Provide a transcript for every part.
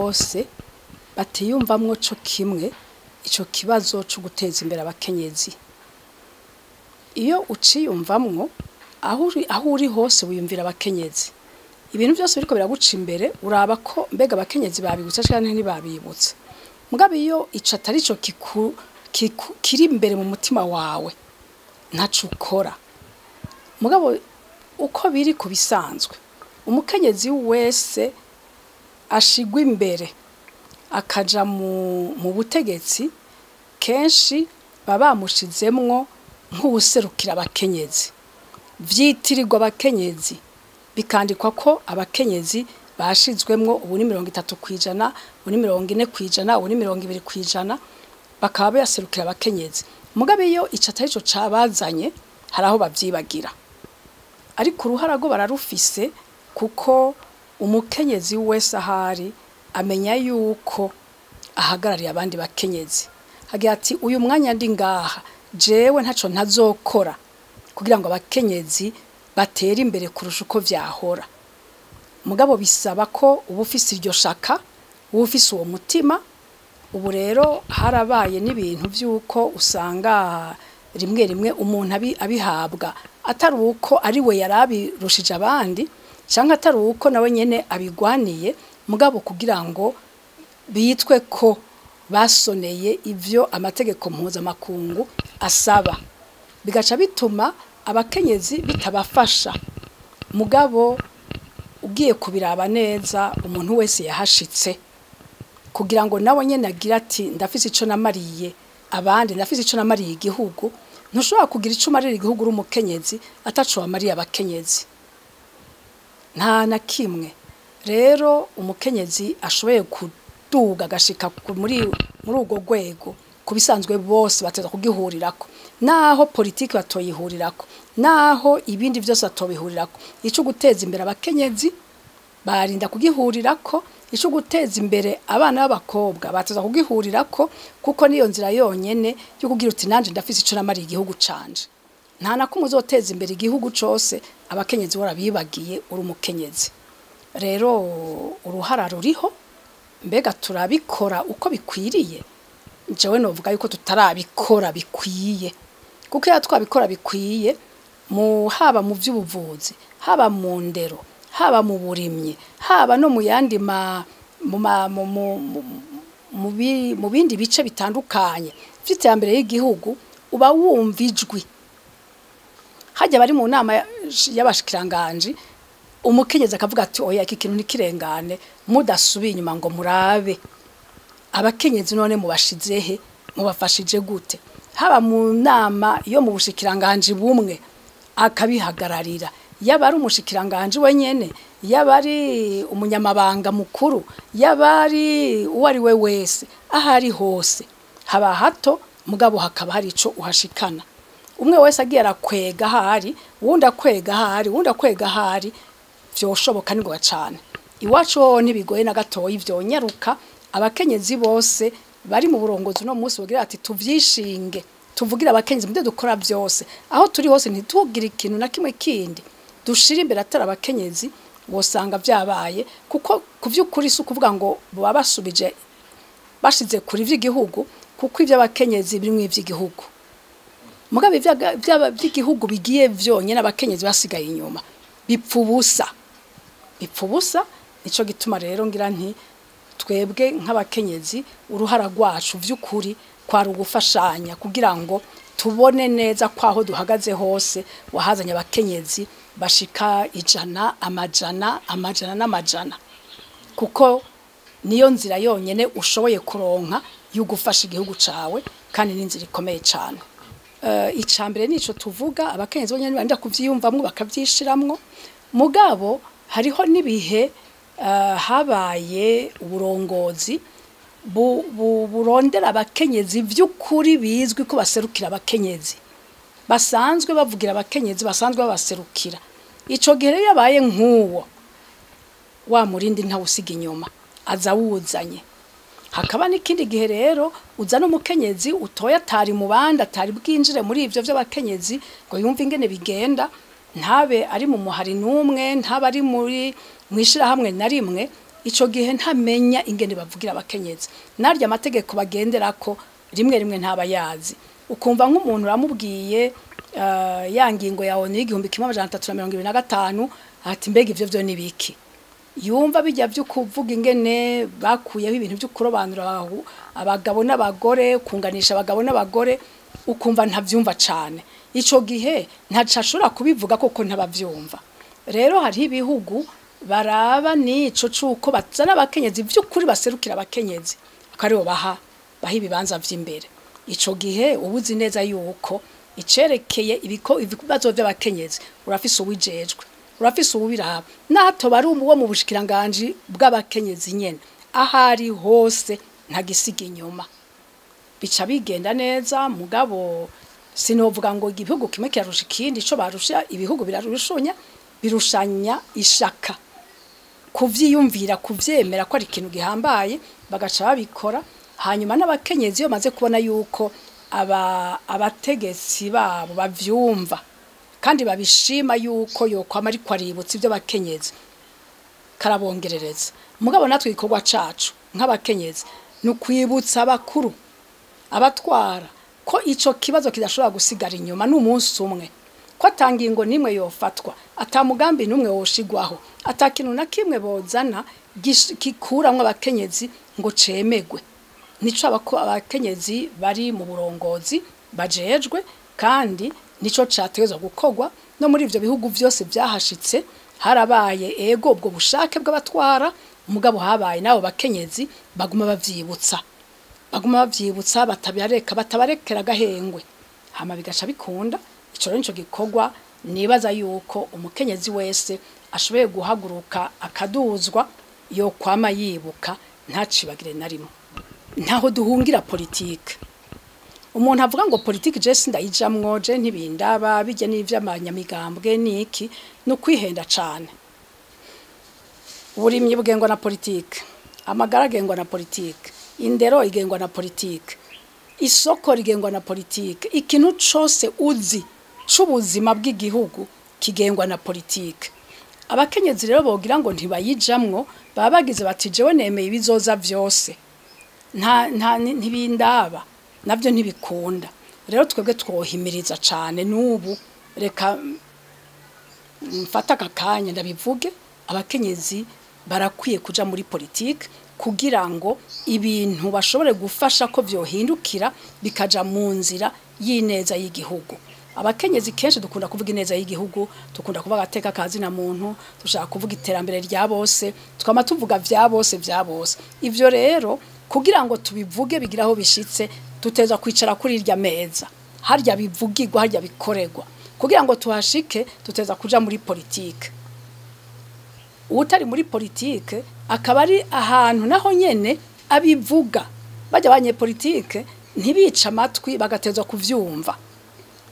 bose batiyumvamwo co kimwe ico kibazo cyo guteza imbere abakenyezi. Iyo uciyumvamwo aho uri hose wiyumvira abakenyezi, ibintu byose biriko biraguca imbere uraba ko mbega abakenyezi babibutsa cyane ntibabibutsa. Mugabe iyo ico atari cyo kiri imbere mu mutima wawe ntacu ukora. Mugabo uko biri ku bisanzwe umukenyezi wese ashigwa imbere akaja mu butegetsi, kenshi baba bamushizemwo nk'ubuserukira abakenyezi, vyitirirwa abakenyezi, bikandikwa ko abakenyezi bashizwemwo ubu ni 30%, ubu ni 40%, ubu ni 20%, bakaba baserukira abakenyezi. Mugabe iyo ico atari cyo cabazanye haraho bavyibagira, ariko uruhara rwo bararufise kuko umukenyezi wese ahari amenya yuko ahagarariye abandi bakenyezi. Hagira ati uyu mwanya ndi ngaha jewe ntaco ntazokora kugira ngo abakenyezi batera imbere kurusha uko vyahora. Mugabo bisaba ko uba ufise iryo shaka, uba ufise uwo mutima. Ubu rero harabaye n'ibintu vy'uko usanga rimwe rimwe umuntu abihabwa atari uko ari we yarabirushije abandi, cyangwa atari uko nawe nyene abigwaniye, mugabo kugira ngo bitwe ko basoneye ivyo amategeko mpuzamakungu asaba, bigaca bituma abakenyezi bitabafasha. Mugabo ugiye kubiraba neza umuntu wese yahashitse kugira ngo nawe nyene agira ati ndafise ico namariye abandi, ndafise ico namariye igihugu. Ntushobora kugira ico marira igihugu uri umukenyezi ataco wamariye abakenyezi, nta na kimwe. Rero umukenyezi ashoboye kuduga agashika muri urwo rwego, kubisanzwe bose bateza kugihurirako, naho politiki batoyihurirako, naho ibindi byose batobihurirako. Ico guteza imbere abakenyezi barinda kugihurirako, ico guteza imbere abana b'abakobwa bateza kugihurirako, kuko niyo nzira yonyene yo kugira uti nanje ndafise ico namariye igihugu canje. Nta na kumwe uzoteza imbere igihugu cose abakenyezi warabibagiye uri umukenyezi. Rero uruhara ruriho, mbega turabikora uko bikwiriye? Jewe novuga yuko tutarabikora bikwiye, kuko iyo twabikora bikwiye haba mu vy'ubuvuzi, haba mu ndero, haba mu burimyi, haba no mu yandi mu bindi bice bitandukanye vy'iterambere y'igihugu, uba wumva ijwi. Hajya bari mu nama y'abashikiranganje, umukenyezi akavuga ati oya iki kintu nikirengane, mudasubiye inyuma ngo murabe abakenyezi none mubashizehe, mubafashije gute. Haba mu nama yo mu bushikiranganje bumwe akabihagararira, yaba ari umushikiranganje wenyene, yaba ari umunyamabanga mukuru, yaba ari uwari we wese, ahari hose haba hato mugabo hakaba hari ico uhashikana. Umwe wese agiye arakwega hari, wundi akwega hari, wundi akwega hari, vyoshoboka ni ngoga cyane. Iwacu ho ntibigoye na gatoyi, vyonyaruka. Abakenyezi bose bari mu burongozi no munsi bagira ati tuvyishinge, tuvugira abakenyezi mu dukora byose, aho turi hose ntitugira ikintu na kimwe kindi dushira imbere atari abakenyezi, wosanga vyabaye. Kuko kuvyukuri su kuvuga ngo babasubije bashize kuri vy'igihugu, kuko ivyo abakenyezi birimwe ivy'igihugu. Mugabe by'igihugu bigiye vyonyene abakenyezi basigaye inyuma, bipfubusa. Nico gituma rero ngira nti twebwe nk'abakenyezi uruhara rwacu vy'ukuri kwari ugufashanya kugira ngo tubone neza kwaho duhagaze hose wahazanya abakenyezi bashika 100, amajana, kuko niyo nzira yonyene ushoboye kuronka yo gufasha igihugu cawe, kandi n'inzira ikomeye cyane. Icambere nico tuvuga, abakenyezi bonyene banda kuvyiyumvamwe bakavyishiramwo. Mugabo hariho nibihe habaye uburongozi burondera abakenyezi vy'ukuri bizwi ko baserukira abakenyezi, basanzwe bavugira abakenyezi, basanzwe babaserukira. Ico gihe yabaye nk'uwo wa murindi nta usiga inyuma aza wuzanye. Hakaba n'ikindi gihe rero uzana umukenyezi utoya atari mu bandi, atari bwinjire muri ivyo vy'abakenyezi ngo yumve ingene bigenda, ntabe ari mu muhari numwe, ntabe ari muri mwishira hamwe na rimwe. ico gihe ntamenya ingene bavugira abakenyezi narya amategeko bagenderako rimwe rimwe ntabayazi ukumva nk'umuntu uramubwiye ya ngingo yawe ni 1325 ati mbega ivyo vyo nibiki yumva bijya byo kuvuga ingene bakuyeho ibintu byo kurobanura abagabo n'abagore kunganisha abagabo n'abagore ukumva ntavyumva cane ico gihe ntacashura kubivuga koko ntabavyumva rero hari ibihugu baraba nico cuko bazana abakenyezi by'ukuri baserukira abakenyezi akaribo baha ibibanza vy'imbere ico gihe ubuzi neza yuko icerekeye ibibazo by'abakenyezi urafise uwijejwe urafise ubiraba nato bari wo mu bushikiranganje bw'abakenyezi nyene ahari hose ntagisiga inyuma bica bigenda neza mugabo sinovuga ngo igihugu kimwe kirarusha ikindi ico barusha ibihugu birushanya ishaka kuvyiyumvira kuvyemera ko ari ikintu gihambaye bagaca babikora hanyuma n'abakenyezi yo maze kubona yuko abategetsi babo bavyumva kandi babishima yuko yokwama ari kwaributsa ibyo bakenyezi karabongerereza mugabo natwe ikorwa cacu nk'abakenyezi no kwibutsa abakuru abatwara ko ico kibazo kidashobora gusigara inyuma n'umunsi umwe ko atangingo nimwe yofatwa atamugambi numwe woshigwaho atakintu na kimwe bozana gikuramwe abakenyezi ngo cemegwe nico abakenyezi bari mu burongozi bajejwe kandi nico catezwa gukogwa no muri ivyo bihugu vyose byahashitse harabaye ego ubwo bushake bw'abatwara umugabo habaye nabo bakenyezi baguma bavyibutsa batabarekera gahengwe hama bigaca bikunda ico rero nico gikogwa nibaza yuko umukenyezi wese ashoboye guhaguruka akaduzwa yo kwama yibuka ntacibagire na rimwe ntaho duhungira politike umuntu avuga ngo politike je sindayijamwo je ntibindaba bijye n'ivy'amanyamigambwe niki no kwihenda cane uburimyi bugengwa na politike amagara gengwa na politike indero igengwa na politike isoko rigengwa na politike ikintu cose uzi c'ubuzima bw'igihugu kigengwa na politike abakenyezi rero bogira ngo ntibayijamwo baba bagize bati jewe nemeye ibizoza vyose ntibindaba navyo ntibikunda rero twebwe twohimiriza cane n'ubu reka mfata akanya ndabivuge abakenyezi barakwiye kuja muri politike kugira ngo ibintu bashobore gufasha ko vyohindukira bikaja mu nzira y'ineza y'igihugu abakenyezi kenshi dukunda kuvuga ineza y'igihugu dukunda kuvuga agateka kazi na muntu dushaka kuvuga iterambere rya bose twama tuvuga vya bose ivyo rero kugira ngo tubivuge bigiraho bishitse tuteza kwicara kuri irya meza harya bivugirwa harya bikoregwa kugira ngo tuhashike tuteza kuja muri politike utari muri politike akaba ari ahantu naho nyene abivuga bajya banye politike ntibica amatwi bagatezwa kuvyumva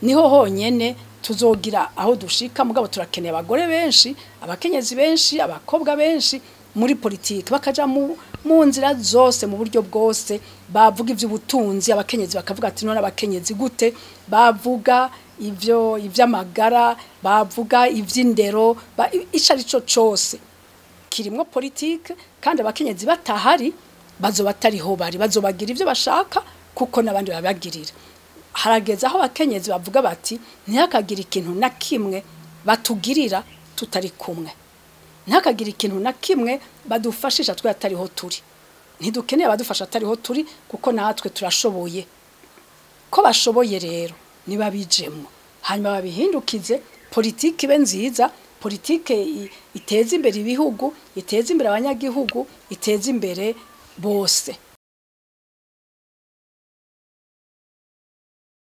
niho honyene tuzogira aho dushika mugabo turakeneye abagore benshi abakenyezi benshi abakobwa benshi muri politike bakaja mu nzira zose mu buryo bwose bavuga ivy'ubutunzi abakenyezi bakavuga ati none abakenyezi gute bavuga ivy'amagara bavuga ivy'indero icarico cose kirimo politike kandi abakenyezi batahari batariho bari bazobagira ivyo bashaka kuko nabandi babagirira harageza aho abakenyezi bavuga bati ntihakagira ikintu na kimwe batugirira tutari kumwe ntihakagira ikintu na kimwe badufashisha twe atariho turi ntidukeneye abadufasha atariho turi kuko natwe turashoboye ko bashoboye rero niba bijemmo hanyuma babihindukize politiki be nziza politike iteza imbere ibihugu iteza imbere abanyagihugu iteza imbere bose